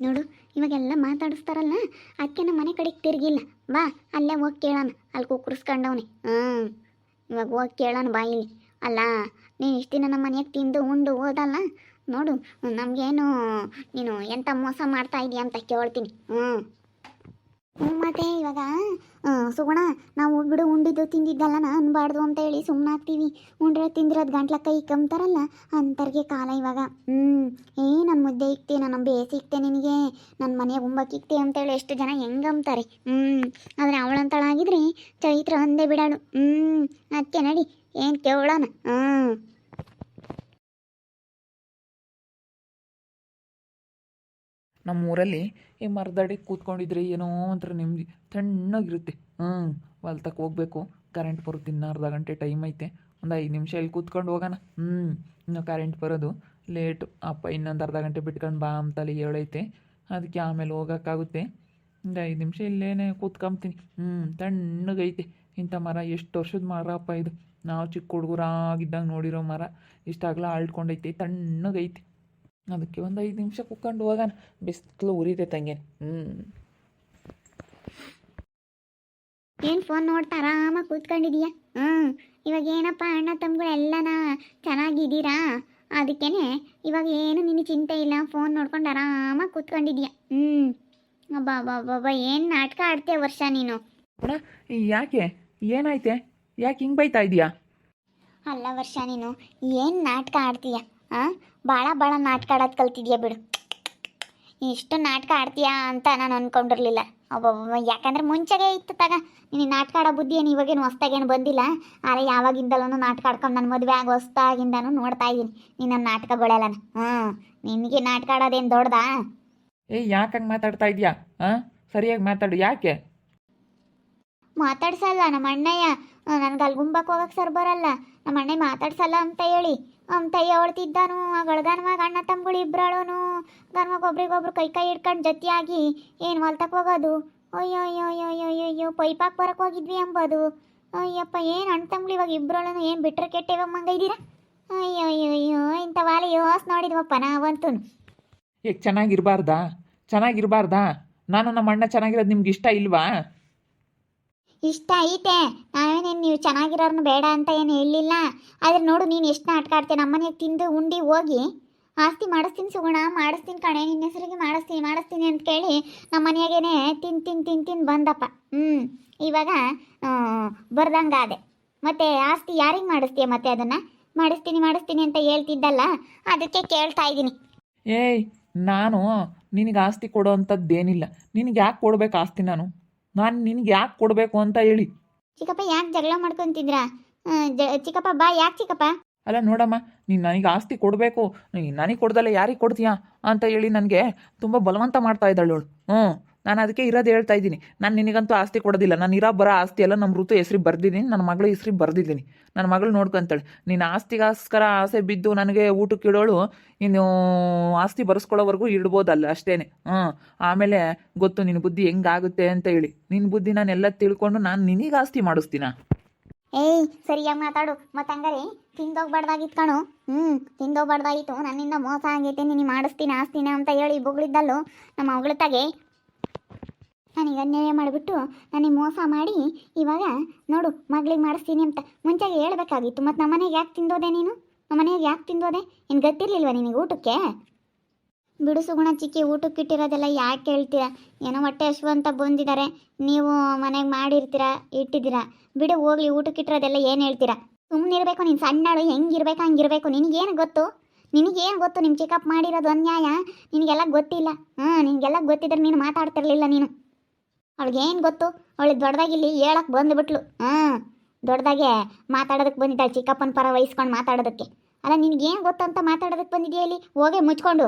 ನೋಡು, ಇವಾಗೆಲ್ಲ ಮಾತಾಡಿಸ್ತಾರಲ್ಲ, ಅದಕ್ಕೆ ನಮ್ಮ ಮನೆ ಕಡೆಗೆ ತಿರುಗಿಲ್ಲ. ಬಾ ಅಲ್ಲೇ ಹೋಗಿ ಕೇಳೋಣ, ಅಲ್ಲಿ ಕುಕ್ಕರ್ಸ್ಕೊಂಡವನೆ. ಇವಾಗ ಹೋಗಿ ಕೇಳೋಣ ಬಾ ಇಲ್ಲಿ. ಅಲ್ಲ, ನೀನು ಇಷ್ಟು ದಿನ ನಮ್ಮ ಮನೆಯಾಗ ತಿಂದು ಉಂಡು ಹೋದಲ್ಲ, ನೋಡು ನಮಗೇನು ನೀನು ಎಂಥ ಮೋಸ ಮಾಡ್ತಾ ಇದೀಯ ಅಂತ ಕೇಳ್ತೀನಿ. ಮತ್ತೆ ಇವಾಗ ಸುಗುಣ, ನಾವು ಬಿಡು ಉಂಡಿದ್ದು ತಿಂದಿದ್ದಲ್ಲ ಅನ್ಬಾರ್ದು ಅಂತ ಹೇಳಿ ಸುಮ್ಮನಾಗ್ತೀವಿ. ಉಂಡ್ರೆ ತಿಂದಿರೋದು ಗಂಟ್ಲ ಕೈ ಕಂತಾರಲ್ಲ ಅಂತರ್ಗೆ ಕಾಲ ಇವಾಗ. ನನ್ನ ಮುದ್ದೆ ಇಕ್ತೆ, ನಾನು ಬೇಸಿ ಇಕ್ತೆ, ನಿನಗೆ ನನ್ನ ಮನೆಯ ಉಂಬಕ್ಕೆ ಇಕ್ತೆ ಅಂತೇಳಿ ಎಷ್ಟು ಜನ ಹೆಂಗಂತಾರೆ. ಆದರೆ ಅವಳಂತಳಾಗಿದ್ರೆ ಚೈತ್ರ ಅಂದೇ ಬಿಡಾಳು. ಅದಕ್ಕೆ ನಡಿ ಏನು ಕೇಳೋಣ. ನಮ್ಮ ಊರಲ್ಲಿ ಈ ಮರದಡಿ ಕೂತ್ಕೊಂಡಿದ್ರೆ ಏನೋ ಒಂಥರ ನೆಮ್ಮದಿ, ತಣ್ಣಗಿರುತ್ತೆ. ಹೊಲ್ತಕ್ಕೆ ಹೋಗ್ಬೇಕು, ಕರೆಂಟ್ ಬರುತ್ತೆ, ಇನ್ನು ಅರ್ಧ ಗಂಟೆ ಟೈಮ್ ಐತೆ. ಒಂದು 5 ನಿಮಿಷ ಇಲ್ಲಿ ಕೂತ್ಕೊಂಡು ಹೋಗೋಣ. ಇನ್ನು ಕರೆಂಟ್ ಬರೋದು ಲೇಟು. ಅಪ್ಪ ಇನ್ನೊಂದು ಅರ್ಧ ಗಂಟೆ ಬಿಟ್ಕೊಂಡು ಬಾ ಅಂತಲ್ಲಿ ಹೇಳೈತೆ. ಅದಕ್ಕೆ ಆಮೇಲೆ ಹೋಗೋಕ್ಕಾಗುತ್ತೆ. ಒಂದು 5 ನಿಮಿಷ ಇಲ್ಲೇನೆ ಕೂತ್ಕೊಂತೀನಿ. ತಣ್ಣಗೈತೆ. ಇಂಥ ಮರ ಎಷ್ಟು ವರ್ಷದ ಮರ ಅಪ್ಪ ಇದು. ನಾವು ಚಿಕ್ಕ ಹುಡುಗರಾಗಿದ್ದಾಗ ನೋಡಿರೋ ಮರ ಇಷ್ಟಾಗಲ ಆಳ್ಕೊಂಡೈತೆ, ತಣ್ಣಗೈತೆ. ಅದಕ್ಕೆ ಒಂದು 5 ನಿಮಿಷ ಕುತ್ಕೊಂಡು ಹೋಗೋಣ. ಬಿಸಿಲು ಉರಿತೆ ತಂಗೆ. ಏನು ಫೋನ್ ನೋಡ್ತಾ ಆರಾಮಾಗಿ ಕೂತ್ಕೊಂಡಿದೀಯಾ? ಇವಾಗ ಏನಪ್ಪ ಅಣ್ಣ ತಮ್ಮಗಳೆಲ್ಲನ ಚೆನ್ನಾಗಿದ್ದೀರಾ? ಅದಕ್ಕೇನೆ ಇವಾಗ ಏನು ನಿನ್ನ ಚಿಂತೆ ಇಲ್ಲ, ಫೋನ್ ನೋಡ್ಕೊಂಡು ಆರಾಮಾಗಿ ಕೂತ್ಕೊಂಡಿದ್ಯಾ. ಅಬ್ಬಾ ಬಾಬಾ, ಏನು ನಾಟಕ ಆಡ್ತೀಯ ವರ್ಷ ನೀನು. ಯಾಕೆ, ಏನಾಯ್ತೆ? ಯಾಕೆ ಹಿಂಗೆ ಬೈತಾ ಇದೀಯಾ? ಅಲ್ಲ ವರ್ಷ, ನೀನು ಏನು ನಾಟಕ ಆಡ್ತೀಯ? ಭಾಳ ನಾಟಕ ಆಡೋದು ಕಲ್ತಿದ್ಯಾ ಬಿಡು. ಇಷ್ಟು ನಾಟಕ ಆಡ್ತೀಯಾ ಅಂತ ನಾನು ಅಂದ್ಕೊಂಡಿರಲಿಲ್ಲ. ಒಬ್ಬೊಬ್ಬ ಯಾಕಂದರೆ ಮುಂಚೆಗೆ ಇತ್ತು ತಗ ನೀನು ನಾಟಕ ಆಡೋ ಬುದ್ಧಿ. ಏನು ಇವಾಗೇನು ಹೊಸ್ದಾಗೇನು ಬಂದಿಲ್ಲ. ಆದರೆ ಯಾವಾಗಿಂದಲೂ ನಾಟಕ ಆಡ್ಕೊಂಡು ನನ್ನ ಮದುವೆ ಆಗಿ ಹೊಸ್ದಾಗಿಂದನೂ ನೋಡ್ತಾ ಇದ್ದೀನಿ ನೀನು ನನ್ನ ನಾಟಕಗಳೆಲ್ಲ. ನಿನಗೆ ನಾಟಕ ಆಡೋದೇನು ದೊಡ್ಡದಾ? ಯಾಕೆ ಹಂಗೆ ಮಾತಾಡ್ತಾ ಇದೀಯಾ? ಸರಿಯಾಗಿ ಮಾತಾಡು. ಯಾಕೆ ಮಾತಾಡ್ಸಲ್ಲ ನಮ್ಮ ಅಣ್ಣಯ್ಯ? ನನಗೆ ಅಲ್ಲಿ ಗುಂಬಕ್ಕೆ ಹೋಗಕ್ಕೆ ಸರ್ ಬರಲ್ಲ. ನಮ್ಮ ಅಣ್ಣಯ್ಯ ಮಾತಾಡ್ಸಲ್ಲ ಅಂತ ಹೇಳಿ ಹೇಳ್ತಿದ್ದಾನು. ಆ ಗಳಗನ್ವಾಗ ಅಣ್ಣ ತಮ್ಮಗಳು ಇಬ್ಬರಳೋನು ಗನ್ವಾಗ ಒಬ್ರಿಗೊಬ್ರು ಕೈ ಹಿಡ್ಕೊಂಡು ಜೊತೆಯಾಗಿ ಏನು ಹೊಲ್ತಕ್ಕೆ ಹೋಗೋದು. ಅಯ್ಯೋ ಅಯ್ಯೋ ಅಯ್ಯೋ ಅಯ್ಯೋ ಅಯ್ಯೋ ಪೈಪಾಕ್ ಬರಕ್ಕೆ ಹೋಗಿದ್ವಿ ಅಂಬೋದು. ಅಯ್ಯಪ್ಪ, ಏನು ಅಣ್ಣ ತಮ್ಮಗಳು ಇವಾಗ ಇಬ್ಬರಳೋನು ಏನು ಬಿಟ್ಟರೆ ಕೆಟ್ಟೇವಮ್ಮಂಗ ಇದ್ದೀರಾ? ಅಯ್ಯೋ ಅಯ್ಯೋ ಅಯ್ಯೋ, ಇಂಥ ವಾಲಿ ಯೋಸ್ ನೋಡಿದ್ವಪ್ಪ ನಾವಂತೂ. ಚೆನ್ನಾಗಿರಬಾರ್ದಾ? ನಾನು ನಮ್ಮ ಅಣ್ಣ ಚೆನ್ನಾಗಿರೋದು ನಿಮ್ಗೆ ಇಷ್ಟ ಇಲ್ವಾ? ಇಷ್ಟ ಐತೆ. ನಾವೇನೇನು ನೀವು ಚೆನ್ನಾಗಿರೋರ್ನ ಬೇಡ ಅಂತ ಏನು ಹೇಳಿಲ್ಲ. ಆದರೆ ನೋಡು, ನೀನು ಎಷ್ಟು ನಾಟಕ ಆಡ್ತೀಯ. ನಮ್ಮನೆಗೆ ತಿಂದು ಉಂಡು ಹೋಗಿ ಆಸ್ತಿ ಮಾಡಿಸ್ತೀನಿ ಸುಗುಣ, ಮಾಡಿಸ್ತೀನಿ ಕಣೆ, ನಿನ್ನ ಹೆಸರಿಗೆ ಮಾಡಿಸ್ತೀನಿ ಅಂತ ಕೇಳಿ ನಮ್ಮ ಮನೆಯಾಗೇನೆ ತಿಂದು ಬಂದಪ್ಪ. ಇವಾಗ ಬರ್ದಂಗಾದೆ. ಮತ್ತೆ ಆಸ್ತಿ ಯಾರಿಗೆ ಮಾಡಿಸ್ತೀಯ? ಮತ್ತೆ ಅದನ್ನು ಮಾಡಿಸ್ತೀನಿ ಅಂತ ಹೇಳ್ತಿದ್ದಲ್ಲ, ಅದಕ್ಕೆ ಕೇಳ್ತಾ ಇದ್ದೀನಿ. ನಾನು ನಿನಗೆ ಆಸ್ತಿ ಕೊಡೋ ಅಂಥದ್ದೇನಿಲ್ಲ. ನಿನಗೆ ಯಾಕೆ ಕೊಡ್ಬೇಕು ಆಸ್ತಿ? ನಾನು ನಿನಗೆ ಯಾಕೆ ಕೊಡಬೇಕು ಅಂತ ಹೇಳಿ. ಚಿಕ್ಕಪ್ಪ ಯಾಕೆ ಜಗಳ ಮಾಡ್ಕೊತಿದ್ರಾ? ಚಿಕ್ಕಪ್ಪ ಬಾ. ಯಾಕೆ ಚಿಕ್ಕಪ್ಪ? ಅಲ್ಲ ನೋಡಮ್ಮ, ನೀನು ನನಗೆ ಆಸ್ತಿ ಕೊಡಬೇಕು, ನನಗೆ ಕೊಡ್ದಲ್ಲ ಯಾರಿಗೆ ಕೊಡ್ತೀಯಾ ಅಂತ ಹೇಳಿ ನನಗೆ ತುಂಬ ಬಲವಂತ ಮಾಡ್ತಾ ಇದ್ದಾಳು ಅವಳು. ನಾನು ಅದಕ್ಕೆ ಇರೋದು ಹೇಳ್ತಾ ಇದ್ದೀನಿ. ನಾನು ನಿನಗಂತೂ ಆಸ್ತಿ ಕೊಡೋದಿಲ್ಲ. ನಾನು ಬರೋ ಆಸ್ತಿ ಎಲ್ಲ ನಮ್ಮ ಋತು ಹೆಸ್ರಿಗೆ ಬರ್ದಿದ್ದೀನಿ, ನನ್ನ ಮಗಳ ಹೆಸ್ರಿಗೆ ಬರ್ದಿದ್ದೀನಿ. ನನ್ನ ಮಗಳು ನೋಡ್ಕೊಂತಾಳೆ. ನೀನು ಆಸ್ತಿಗೋಸ್ಕರ ಆಸೆ ಬಿದ್ದು ನನಗೆ ಊಟಕ್ಕೆ ಇಡೋಳು, ಇನ್ನು ಆಸ್ತಿ ಬರೆಸ್ಕೊಳ್ಳೋವರೆಗೂ ಇಡ್ಬೋದಲ್ಲ ಅಷ್ಟೇ. ಆಮೇಲೆ ಗೊತ್ತು ನಿನ್ನ ಬುದ್ಧಿ ಹೆಂಗಾಗುತ್ತೆ ಅಂತ ಹೇಳಿ. ನಿನ್ನ ಬುದ್ಧಿ ನಾನೆಲ್ಲ ತಿಳ್ಕೊಂಡು ನಾನು ನಿನಗೆ ಆಸ್ತಿ ಮಾಡಿಸ್ತೀನ. ಸರಿಯಾಗಿ ಮಾತಾಡು. ಮತ್ತು ಹಂಗಾರೆ ತಿಂದೋಗ್ಬಾರ್ದಾಗಿತ್ತು ಕಣು. ತಿಂದೋಗ್ಬಾರ್ದಾಗಿತ್ತು. ನನ್ನಿಂದ ಮೋಸ ಆಗೈತೆ, ನಿನಗೆ ಮಾಡಿಸ್ತೀನಿ ಆಸ್ತಿನ ಅಂತ ಹೇಳಿ ಬೊಗಳಿದ್ದಲ್ಲು ನಮ್ಮ ಮಗಳತ್ತಾಗೆ. ನನಗೆ ಅನ್ಯಾಯ ಮಾಡಿಬಿಟ್ಟು ನನಗೆ ಮೋಸ ಮಾಡಿ ಇವಾಗ ನೋಡು ಮಗಳಿಗೆ ಮಾಡಿಸ್ತೀನಿ ಅಂತ ಮುಂಚೆಗೆ ಹೇಳ್ಬೇಕಾಗಿತ್ತು. ಮತ್ತು ನಮ್ಮ ಮನೆಗೆ ಯಾಕೆ ತಿಂದೋದೆ ನೀನು? ನಮ್ಮ ಮನೆಗೆ ಯಾಕೆ ತಿಂದೋದೆ? ಏನು ಗೊತ್ತಿರಲಿಲ್ವ ನಿನಗೆ ಊಟಕ್ಕೆ? ಬಿಡು ಸುಗುಣ, ಚಿಕ್ಕಿ ಊಟಕ್ಕೆ ಇಟ್ಟಿರೋದೆಲ್ಲ ಯಾಕೆ ಹೇಳ್ತೀರಾ? ಏನೋ ಹೊಟ್ಟೆ ಹಶ್ವು ಅಂತ ಬಂದಿದ್ದಾರೆ, ನೀವು ಮನೆಗೆ ಮಾಡಿರ್ತೀರಾ, ಇಟ್ಟಿದ್ದೀರಾ. ಬಿಡು ಹೋಗ್ಲಿ, ಊಟಕ್ಕೆ ಇಟ್ಟಿರೋದೆಲ್ಲ ಏನು ಹೇಳ್ತೀರಾ? ಸುಮ್ಮನೆ ಇರಬೇಕು. ನೀನು ಸಣ್ಣಳು, ಹೆಂಗಿರ್ಬೇಕು ಹಂಗಿರ್ಬೇಕು. ನಿನಗೇನು ಗೊತ್ತು? ನಿಮ್ಮ ಚಿಕ್ಕಪ್ಪ ಮಾಡಿರೋದು ಅನ್ಯಾಯ ನಿನಗೆಲ್ಲ ಗೊತ್ತಿಲ್ಲ. ನಿನಗೆಲ್ಲ ಗೊತ್ತಿದ್ರೆ ನೀನು ಮಾತಾಡ್ತಿರ್ಲಿಲ್ಲ. ನೀನು ಅವಳಿಗೇನು ಗೊತ್ತು? ಅವಳಿಗೆ ದೊಡ್ಡದಾಗಿಲ್ಲಿ ಹೇಳಕ್ಕೆ ಬಂದುಬಿಟ್ಲು. ದೊಡ್ಡದಾಗೆ ಮಾತಾಡೋದಕ್ಕೆ ಬಂದಿದ್ದಾಳೆ, ಚಿಕ್ಕಪ್ಪನ ಪರ ವಹಿಸ್ಕೊಂಡು ಮಾತಾಡೋದಕ್ಕೆ. ಅಲ್ಲ, ನಿನಗೇನು ಗೊತ್ತು ಅಂತ ಮಾತಾಡೋದಕ್ಕೆ ಬಂದಿದೆಯಾ? ಇಲ್ಲಿ ಹೋಗೇ ಮುಚ್ಕೊಂಡು.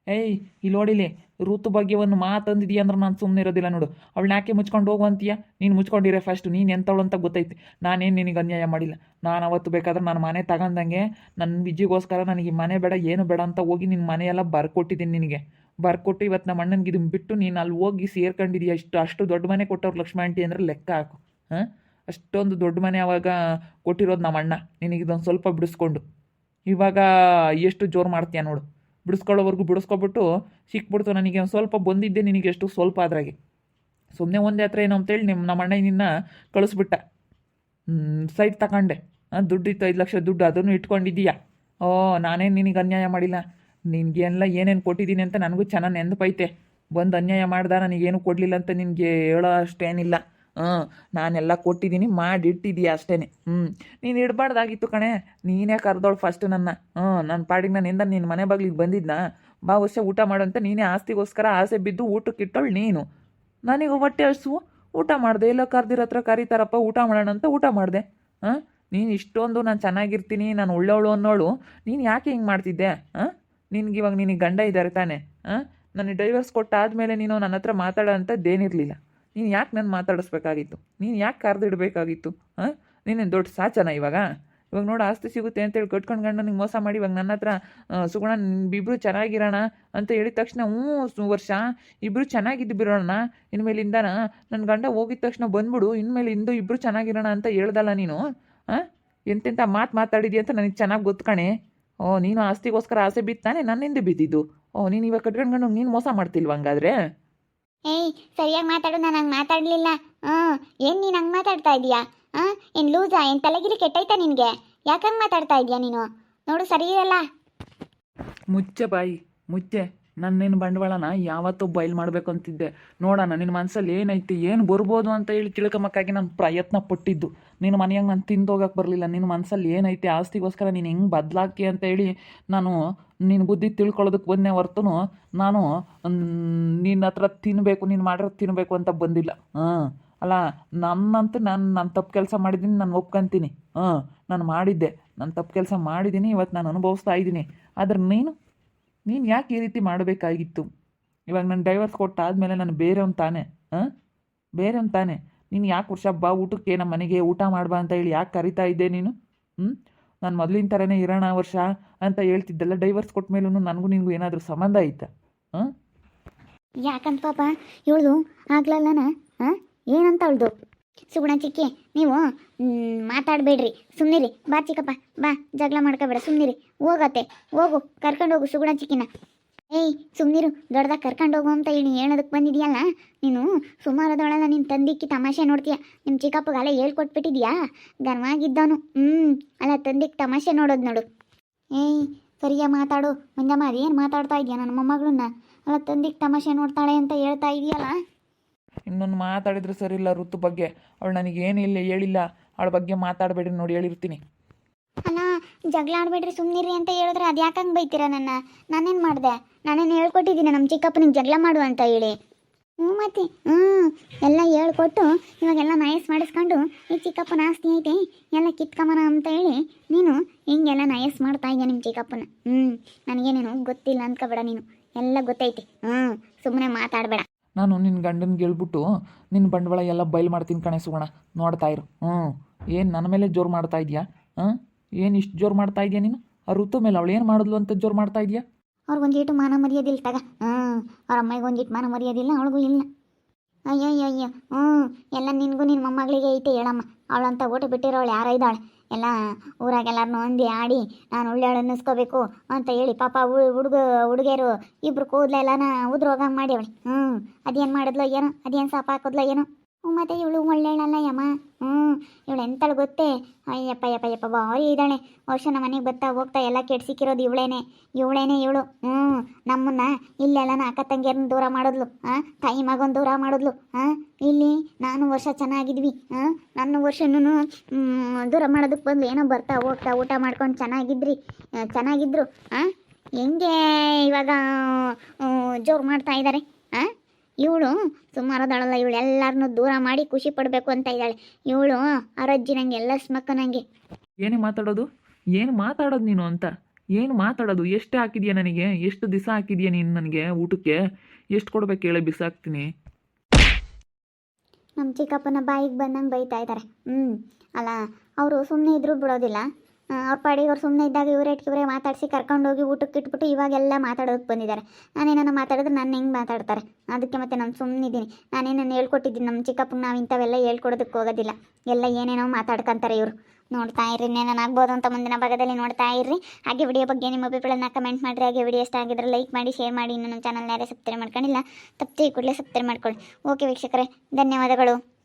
ಇಲ್ಲಿ ನೋಡಿಲಿ, ಋತು ಬಗ್ಗೆ ಒಂದು ಮಾತಂದಿದೀಯ ಅಂದ್ರೆ ನಾನು ಸುಮ್ಮನೆ ಇರೋದಿಲ್ಲ ನೋಡು. ಅವಳನ್ನ ಯಾಕೆ ಮುಚ್ಕೊಂಡು ಹೋಗುವಂತೀಯ? ನೀನು ಮುಚ್ಕೊಂಡಿರೇ ಫಸ್ಟ್. ನೀನು ಎಂಥವಳು ಅಂತ ಗೊತ್ತೈತಿ. ನಾನೇನು ನಿನಗೆ ಅನ್ಯಾಯ ಮಾಡಿಲ್ಲ. ನಾನು ಅವತ್ತು ಬೇಕಾದ್ರೆ ನಾನು ಮನೆ ತಗೊಂಡಂಗೆ ನನ್ನ ವಿಜಿಗೋಸ್ಕರ ನನಗೆ ಮನೆ ಬೇಡ ಏನು ಬೇಡ ಅಂತ ಹೋಗಿ ನಿನ್ನ ಮನೆಯೆಲ್ಲ ಬರ್ಕೊಟ್ಟಿದ್ದೀನಿ. ನಿನಗೆ ಬರ್ಕೊಟ್ಟು ಇವತ್ತು ನಮ್ಮ ಅಣ್ಣನಿಗೆ ಇದನ್ನು ಬಿಟ್ಟು ನೀನು ಅಲ್ಲಿ ಹೋಗಿ ಸೇರ್ಕೊಂಡಿದೀಯ. ಅಷ್ಟು ದೊಡ್ಡ ಮನೆ ಕೊಟ್ಟವ್ರು ಲಕ್ಷ್ಮಣ ಆಂಟಿ ಅಂದರೆ ಲೆಕ್ಕ ಹಾಕು. ಅಷ್ಟೊಂದು ದೊಡ್ಡ ಮನೆ ಅವಾಗ ಕೊಟ್ಟಿರೋದು ನಮ್ಮ ಅಣ್ಣ. ನಿನಗಿದೊಂದು ಸ್ವಲ್ಪ ಬಿಡಿಸ್ಕೊಂಡು ಇವಾಗ ಎಷ್ಟು ಜೋರು ಮಾಡ್ತೀಯ ನೋಡು. ಬಿಡಿಸ್ಕೊಳ್ಳೋವರೆಗೂ ಬಿಡಿಸ್ಕೊಬಿಟ್ಟು ಸಿಕ್ಬಿಡ್ತು ನನಗೆ ಒಂದು ಸ್ವಲ್ಪ ಬಂದಿದ್ದೆ ನಿನಗೆ ಎಷ್ಟು ಸ್ವಲ್ಪ ಅದ್ರಾಗೆ ಸುಮ್ಮನೆ ಒಂದೇ ಹತ್ರ ಏನೋ ಅಂತೇಳಿ ನಮ್ಮ ಅಣ್ಣ ನಿನ್ನ ಕಳಿಸ್ಬಿಟ್ಟ ಸೈಟ್ ತಗೊಂಡೆ ದುಡ್ಡು ಇತ್ತು 5 ಲಕ್ಷ ದುಡ್ಡು ಅದನ್ನು ಇಟ್ಕೊಂಡಿದ್ದೀಯಾ ಓ ನಾನೇನು ನಿನಗೆ ಅನ್ಯಾಯ ಮಾಡಿಲ್ಲ ನಿನಗೆಲ್ಲ ಏನೇನು ಕೊಟ್ಟಿದ್ದೀನಿ ಅಂತ ನನಗೂ ಚೆನ್ನಾಗಿ ನೆನಪೈತೆ ಬಂದು ಅನ್ಯಾಯ ಮಾಡ್ದ ನನಗೇನು ಕೊಡಲಿಲ್ಲ ಅಂತ ನಿನಗೆ ಹೇಳೋ ಅಷ್ಟೇನಿಲ್ಲ ನಾನೆಲ್ಲ ಕೊಟ್ಟಿದ್ದೀನಿ ಮಾಡಿಟ್ಟಿದ್ದೀಯ ಅಷ್ಟೇ ನೀನು ಇಡಬಾರ್ದಾಗಿತ್ತು ಕಣೆ ನೀನೇ ಕರೆದೋಳು ಫಸ್ಟ್ ನನ್ನ ನನ್ನ ಪಾಡಿಗೆ ನನ್ನಿಂದ ನಿನ್ನ ಮನೆ ಬಾಗಿಲಿಗೆ ಬಂದಿದ್ನ ಬಾ ವರ್ಷ ಊಟ ಮಾಡು ಅಂತ ನೀನೇ ಆಸ್ತಿಗೋಸ್ಕರ ಆಸೆ ಬಿದ್ದು ಊಟಕ್ಕೆ ಇಟ್ಟೋಳು ನೀನು ನನಗೆ ಹೊಟ್ಟೆ ಹಸುವು ಊಟ ಮಾಡಿದೆ ಎಲ್ಲ ಕರ್ದಿರ ಹತ್ರ ಕರೀತಾರಪ್ಪ ಊಟ ಮಾಡೋಣ ಅಂತ ಊಟ ಮಾಡಿದೆ ನೀನು ಇಷ್ಟೊಂದು ನಾನು ಚೆನ್ನಾಗಿರ್ತೀನಿ ನಾನು ಒಳ್ಳೆವಳು ಅನ್ನೋಳು ನೀನು ಯಾಕೆ ಹಿಂಗೆ ಮಾಡ್ತಿದ್ದೆ ನಿನ್ಗೆ ಇವಾಗ ನಿನಗೆ ಗಂಡ ಇದ್ದಾರೆ ತಾನೆ ನನಗೆ ಡೈವರ್ಸ್ ಕೊಟ್ಟಾದಮೇಲೆ ನೀನು ನನ್ನ ಹತ್ರ ಮಾತಾಡೋ ಅಂಥದ್ದೇನಿರಲಿಲ್ಲ ನೀನು ಯಾಕೆ ನಾನು ಮಾತಾಡಿಸ್ಬೇಕಾಗಿತ್ತು ನೀನು ಯಾಕೆ ಕರೆದಿಡಬೇಕಾಗಿತ್ತು ನೀನೇನು ದೊಡ್ಡ ಸಾಚನ ಇವಾಗ ನೋಡು ಆಸ್ತಿ ಸಿಗುತ್ತೆ ಅಂತೇಳಿ ಕಟ್ಕೊಂಡು ಗಂಡ ನಿಂಗೆ ಮೋಸ ಮಾಡಿ ಇವಾಗ ನನ್ನ ಹತ್ರ ಸುಗುಣ ಇಬ್ಬರು ಚೆನ್ನಾಗಿರೋಣ ಅಂತ ಹೇಳಿದ ತಕ್ಷಣ ವರ್ಷ ಇಬ್ಬರು ಚೆನ್ನಾಗಿದ್ದು ಬಿಡೋಣ ಇನ್ಮೇಲಿಂದನ ನನ್ನ ಗಂಡ ಹೋಗಿದ ತಕ್ಷಣ ಬಂದ್ಬಿಡು ಇನ್ಮೇಲಿಂದು ಇಬ್ಬರು ಚೆನ್ನಾಗಿರೋಣ ಅಂತ ಹೇಳ್ದಲ್ಲ ನೀನು ಎಂತೆಂಥ ಮಾತಾಡಿದ್ಯಾ ಅಂತ ನನಗೆ ಚೆನ್ನಾಗಿ ಗೊತ್ಕಣೆ ನೀನು ಆಸ್ತಿಗೋಸ್ಕರ ಆಸೆ ಬಿತ್ತಾನೆ ನನ್ನಿಂದ ಬಿದ್ದಿದ್ದು ನೀನು ಇವಾಗ ಕಟ್ಕೊಂಡು ನೀನು ಮೋಸ ಮಾಡ್ತಿಲ್ವ ಹಂಗಾದ್ರೆ ಏಯ್ ಸರಿಯಾಗಿ ಮಾತಾಡು ನಾನು ಹಂಗೆ ಮಾತಾಡಲಿಲ್ಲ ಏನು ನೀನು ಹಂಗೆ ಮಾತಾಡ್ತಾ ಇದೀಯಾ ಏನು ಲೂಸಾ ಏನು ತಲೆಗಿರಿ ಕೆಟ್ಟೈತಾ ನಿನಗೆ ಯಾಕಂಗೆ ಮಾತಾಡ್ತಾ ಇದೀಯಾ ನೀನು ನೋಡು ಸರಿ ಇರಲ್ಲ ಮುಚ್ಚೆ ಬಾಯಿ ಮುಚ್ಚೆ ನನ್ನೇನು ಬಂಡವಾಳನ ಯಾವತ್ತೂ ಬಯಲು ಮಾಡಬೇಕು ಅಂತಿದ್ದೆ ನೋಡೋಣ ನಿನ್ನ ಮನಸ್ಸಲ್ಲಿ ಏನೈತಿ ಏನು ಬರ್ಬೋದು ಅಂತ ಹೇಳಿ ತಿಳ್ಕೊಂಬಕ್ಕಾಗಿ ನಾನು ಪ್ರಯತ್ನ ಪಟ್ಟಿದ್ದು ನಿನ್ನ ಮನೆಯಾಗ ನಾನು ತಿಂದೋಗಕ್ಕೆ ಬರಲಿಲ್ಲ ನಿನ್ನ ಮನಸ್ಸಲ್ಲಿ ಏನೈತಿ ಆಸ್ತಿಗೋಸ್ಕರ ನೀನು ಹೆಂಗೆ ಬದಲಾಗ್ತಿ ಅಂತ ಹೇಳಿ ನಾನು ನಿನ್ನ ಬುದ್ಧಿ ತಿಳ್ಕೊಳ್ಳೋದಕ್ಕೆ ಬಂದೇ ಹೊರತು ನಾನು ನಿನ್ನ ಹತ್ರ ತಿನ್ನಬೇಕು ನೀನು ಮಾಡಿರೋದು ತಿನ್ನಬೇಕು ಅಂತ ಬಂದಿಲ್ಲ ಅಲ್ಲ ನನ್ನಂತೂ ನಾನು ತಪ್ಪು ಕೆಲಸ ಮಾಡಿದ್ದೀನಿ ನಾನು ಒಪ್ಕೊಂತೀನಿ ನಾನು ಮಾಡಿದ್ದೆ ನಾನು ತಪ್ಪು ಕೆಲಸ ಮಾಡಿದ್ದೀನಿ ಇವತ್ತು ನಾನು ಅನುಭವಿಸ್ತಾ ಇದ್ದೀನಿ ಆದ್ರೆ ನೀನು ಯಾಕೆ ಈ ರೀತಿ ಮಾಡಬೇಕಾಗಿತ್ತು ಇವಾಗ ನಾನು ಡೈವರ್ಸ್ ಕೊಟ್ಟಾದಮೇಲೆ ನಾನು ಬೇರೆಯವ್ನು ತಾನೆ ನೀನು ಯಾಕೆ ವರ್ಷ ಬಾ ಊಟಕ್ಕೆ ನಮ್ಮ ಮನೆಗೆ ಊಟ ಮಾಡ್ಬಾ ಅಂತ ಹೇಳಿ ಯಾಕೆ ಕರಿತಾ ಇದ್ದೆ ನೀನು ನಾನು ಮೊದಲಿನ ಥರನೇ ಇರೋಣ ವರ್ಷ ಅಂತ ಹೇಳ್ತಿದ್ದೆಲ್ಲ ಡೈವರ್ಸ್ ಕೊಟ್ಟ ಮೇಲೂ ನನಗೂ ನಿನಗೂ ಏನಾದರೂ ಸಂಬಂಧ ಐತಾ ಯಾಕಂತ ಪಾಪ ಇವಳು ಆಗ್ಲಲ್ಲನ ಏನಂತ ಅವಳ್ದು ಸುಗುಣ ಚಿಕ್ಕಿ ನೀವು ಮಾತಾಡಬೇಡ್ರಿ ಸುಮ್ಮನಿರಿ ಬಾ ಚಿಕ್ಕಪ್ಪ ಬಾ ಜಗಳ ಮಾಡ್ಕೋಬೇಡ ಸುಮ್ಮನಿರಿ ಹೋಗತ್ತೆ ಹೋಗು ಕರ್ಕೊಂಡು ಹೋಗು ಸುಗುಣ ಚಿಕ್ಕಿನ ಏಯ್ ಸುಮ್ಮನಿರು ದೊಡ್ಡದಾಗ ಕರ್ಕೊಂಡು ಹೋಗು ಅಂತ ಹೇಳೋದಕ್ಕೆ ಬಂದಿದೆಯಲ್ಲ ನೀನು ಸುಮಾರದೊಳಲ್ಲ ನಿನ್ನ ತಂದಿಕ್ಕಿ ತಮಾಷೆ ನೋಡ್ತೀಯ ನಿಮ್ಮ ಚಿಕ್ಕಪ್ಪಗೆ ಅಲ್ಲ ಹೇಳ್ಕೊಟ್ಬಿಟ್ಟಿದ್ಯಾ ಗರ್ವಾಗಿದ್ದವನು ಅಲ್ಲ ತಂದಿಕ್ಕೆ ತಮಾಷೆ ನೋಡೋದು ನೋಡು ಏಯ್ ಸರಿಯಾಗಿ ಮಾತಾಡು ಮಂಜಮ್ಮ ಅದೇನು ಮಾತಾಡ್ತಾ ಇದೆಯಾ ನನ್ನ ಮೊಮ್ಮಗಳನ್ನ ಅಲ್ಲ ತಂದಿಕ್ಕೆ ತಮಾಷೆ ನೋಡ್ತಾಳೆ ಅಂತ ಹೇಳ್ತಾ ಇದೆಯಲ್ಲ ಇನ್ನೊಂದು ಮಾತಾಡಿದ್ರೆ ಸರಿ ಇಲ್ಲ ಋತು ಬಗ್ಗೆ ಅವಳು ನನಗೇನಿಲ್ಲ ಹೇಳಿಲ್ಲ ಅವಳ ಬಗ್ಗೆ ಮಾತಾಡಬೇಡ್ರಿ ನೋಡಿ ಹೇಳಿರ್ತೀನಿ ಅಲ್ಲ ಜಗಳ ಆಡಬೇಡ್ರಿ ಸುಮ್ಮನಿರಿ ಅಂತ ಹೇಳಿದ್ರೆ ಅದು ಯಾಕಂಗೆ ಬೈತೀರಾ ನಾನೇನು ಮಾಡಿದೆ ನಾನೇನು ಹೇಳ್ಕೊಟ್ಟಿದ್ದೀನಿ ನಮ್ಮ ಚಿಕ್ಕಪ್ಪನಿಗೆ ಜಗಳ ಮಾಡು ಅಂತ ಹೇಳಿ ಮತ್ತೆ ಎಲ್ಲ ಹೇಳ್ಕೊಟ್ಟು ಇವಾಗೆಲ್ಲ ನಯಸ್ ಮಾಡಿಸ್ಕೊಂಡು ಈ ಚಿಕ್ಕಪ್ಪನ ಆಸ್ತಿ ಐತೆ ಎಲ್ಲ ಕಿತ್ಕೊಂಬನ ಅಂತ ಹೇಳಿ ನೀನು ಹಿಂಗೆಲ್ಲ ನಯಸ್ ಮಾಡ್ತಾ ಇದೆಯಾ ನಿಮ್ಮ ಚಿಕ್ಕಪ್ಪನ ನನಗೇನೇನು ಗೊತ್ತಿಲ್ಲ ಅಂದ್ಕೋಬೇಡ ನೀನು ಎಲ್ಲ ಗೊತ್ತೈತಿ ಸುಮ್ಮನೆ ಮಾತಾಡಬೇಡ ನಾನು ನಿನ್ನ ಗಂಡನಿಗೆ ಹೇಳ್ಬಿಟ್ಟು ನಿನ್ನ ಬಂಡವಾಳ ಎಲ್ಲ ಬಯಲು ಮಾಡ್ತೀನಿ ಕಣೆ ಸುಗಣ ನೋಡ್ತಾ ಇರು ಏನು ನನ್ನ ಮೇಲೆ ಜೋರು ಮಾಡ್ತಾ ಇದೆಯಾ ಏನು ಇಷ್ಟು ಜೋರು ಮಾಡ್ತಾ ಇದೆಯಾ ನೀನು ಆ ಋತು ಮೇಲೆ ಅವಳು ಏನು ಮಾಡಿದ್ಲು ಅಂತ ಜೋರು ಮಾಡ್ತಾ ಇದೆಯಾ ಅವ್ರಿಗೊಂದಿಟ್ಟು ಮಾನ ಮರ್ಯಾದಿಲ್ಲ ತಗ ಅವ್ರ ಅಮ್ಮಗೆ ಒಂದಿಟ್ಟು ಮಾನ ಮರ್ಯಾದಿಲ್ಲ ಅವಳಿಗೂ ಇಲ್ಲ ಅಯ್ಯಯ್ಯಯ್ಯ ಎಲ್ಲ ನಿನಗೂ ನಿನ್ನ ಮೊಮ್ಮಗಳಿಗೆ ಐತೆ ಹೇಳಮ್ಮ ಅವಳಂತ ಊಟ ಬಿಟ್ಟಿರೋಳು ಯಾರ ಇದ್ದಾಳೆ ಎಲ್ಲ ಊರಾಗೆಲ್ಲರನ್ನೂ ಹೊಂದಿ ಆಡಿ ನಾನು ಒಳ್ಳೆಯವಳು ಅನ್ನಿಸ್ಕೋಬೇಕು ಅಂತ ಹೇಳಿ ಪಾಪ ಹುಡುಗಿಯರು ಇಬ್ಬರು ಕೂದಲೆಲ್ಲನ ಉದ್ರೋಗಂಗೆ ಮಾಡಿ ಅವಳಿ ಅದೇನು ಮಾಡಿದ್ಲೋ ಏನೋ ಅದೇನು ಸಾಪ ಹಾಕಿದ್ಲೋ ಏನೋ ಮತ್ತೆ ಇವಳು ಒಳ್ಳೆಯಳಲ್ಲ ಯಮ್ಮ ಇವಳು ಎಂತಳು ಗೊತ್ತೇ ಅಯ್ಯಪ್ಪ ಭಾರಿ ಇದ್ದಾಳೆ ವರ್ಷ ನಮ್ಮ ಮನೆಗೆ ಬರ್ತಾ ಹೋಗ್ತಾ ಎಲ್ಲ ಕೆಡ್ಸಿಕ್ಕಿರೋದು ಇವಳೇನೆ ಇವಳು ನಮ್ಮನ್ನ ಇಲ್ಲೆಲ್ಲನ ಅಕ್ಕ ತಂಗಿಯರನ್ನ ದೂರ ಮಾಡಿದ್ಲು ತಾಯಿ ಮಗನ ದೂರ ಮಾಡಿದ್ಲು ಇಲ್ಲಿ ನಾನು ವರ್ಷ ಚೆನ್ನಾಗಿದ್ವಿ ನನ್ನ ವರ್ಷನೂ ದೂರ ಮಾಡೋದಕ್ಕೆ ಬಂದು ಏನೋ ಬರ್ತಾ ಹೋಗ್ತಾ ಊಟ ಮಾಡ್ಕೊಂಡು ಚೆನ್ನಾಗಿದ್ರು ಹೆಂಗೆ ಇವಾಗ ಜೋರು ಮಾಡ್ತಾ ಇದ್ದಾರೆ ಇವಳು ಸುಮಾರದಳಲ್ಲ ಇವಳು ಎಲ್ಲರನ್ನೂ ದೂರ ಮಾಡಿ ಖುಷಿ ಪಡಬೇಕು ಅಂತ ಇದ್ದಾಳೆ ಇವಳು ಅರಜ್ಜಿ ನಂಗೆ ಎಲ್ಲ ಸ್ಮಕ್ಕ ನನಗೆ ಏನು ಮಾತಾಡೋದು ನೀನು ಅಂತ ಏನು ಮಾತಾಡೋದು ಎಷ್ಟು ಹಾಕಿದ್ಯಾ ನನಗೆ ಎಷ್ಟು ದಿವಸ ಹಾಕಿದ್ಯಾ ನೀನು ನನಗೆ ಊಟಕ್ಕೆ ಎಷ್ಟು ಕೊಡ್ಬೇಕು ಹೇಳಿ ಬಿಸಾಕ್ತೀನಿ ನಮ್ಮ ಚಿಕ್ಕಪ್ಪನ ಬಾಯಿಗೆ ಬಂದಂಗೆ ಬೈತಾ ಇದ್ದಾರೆ ಅಲ್ಲ ಅವರು ಸುಮ್ಮನೆ ಇದ್ರೂ ಬಿಡೋದಿಲ್ಲ ಅವ್ರ ಪಾಡಿಗೆ ಅವ್ರು ಸುಮ್ಮನೆ ಇದ್ದಾಗ ಇವರೇ ಮಾತಾಡಿಸಿ ಕರ್ಕೊಂಡೋಗಿ ಊಟಕ್ಕೆ ಇಟ್ಬಿಟ್ಟು ಇವಾಗೆಲ್ಲ ಮಾತಾಡೋದಕ್ಕೆ ಬಂದಿದ್ದಾರೆ ನಾನೇನೋ ಮಾತಾಡಿದ್ರೆ ನಾನು ಹೆಂಗೆ ಮಾತಾಡ್ತಾರೆ ಅದಕ್ಕೆ ಮತ್ತೆ ನಾನು ಸುಮ್ಮನಿದ್ದೀನಿ ನಾನೇನನ್ನು ಹೇಳ್ಕೊಟ್ಟಿದ್ದೀನಿ ನಮ್ಮ ಚಿಕ್ಕಪ್ಪಗೆ ನಾವು ಇಂಥವೆಲ್ಲ ಹೇಳ್ಕೊಡೋದಕ್ಕೆ ಹೋಗೋದಿಲ್ಲ ಎಲ್ಲ ಏನೇನೋ ಮಾತಾಡ್ಕೊಂತಾರೆ ಇವರು ನೋಡ್ತಾ ಇರ್ರಿ ಏನಾಗ್ಬೋದು ಅಂತ ಮುಂದಿನ ಭಾಗದಲ್ಲಿ ನೋಡ್ತಾ ಇರ್ರಿ. ಹಾಗೆ ವಿಡಿಯೋ ಬಗ್ಗೆ ನಿಮ್ಮ ಅಭಿಪ್ರಾಯನ ಕಮೆಂಟ್ ಮಾಡಿರಿ. ಹಾಗೆ ವಿಡಿಯೋ ಇಷ್ಟ ಆಗಿದ್ರೆ ಲೈಕ್ ಮಾಡಿ, ಶೇರ್ ಮಾಡಿ. ಇನ್ನು ನಮ್ಮ ಚಾನಲ್ ಯಾರೇ ಸಬ್ಸ್ಕ್ರೈಬ್ ಮಾಡ್ಕೊಂಡಿಲ್ಲ ತಪ್ಪದೆ ಕೂಡಲೇ ಸಬ್ಸ್ಕ್ರೈಬ್ ಮಾಡ್ಕೊಳ್ಳಿ. ಓಕೆ ವೀಕ್ಷಕರೇ, ಧನ್ಯವಾದಗಳು.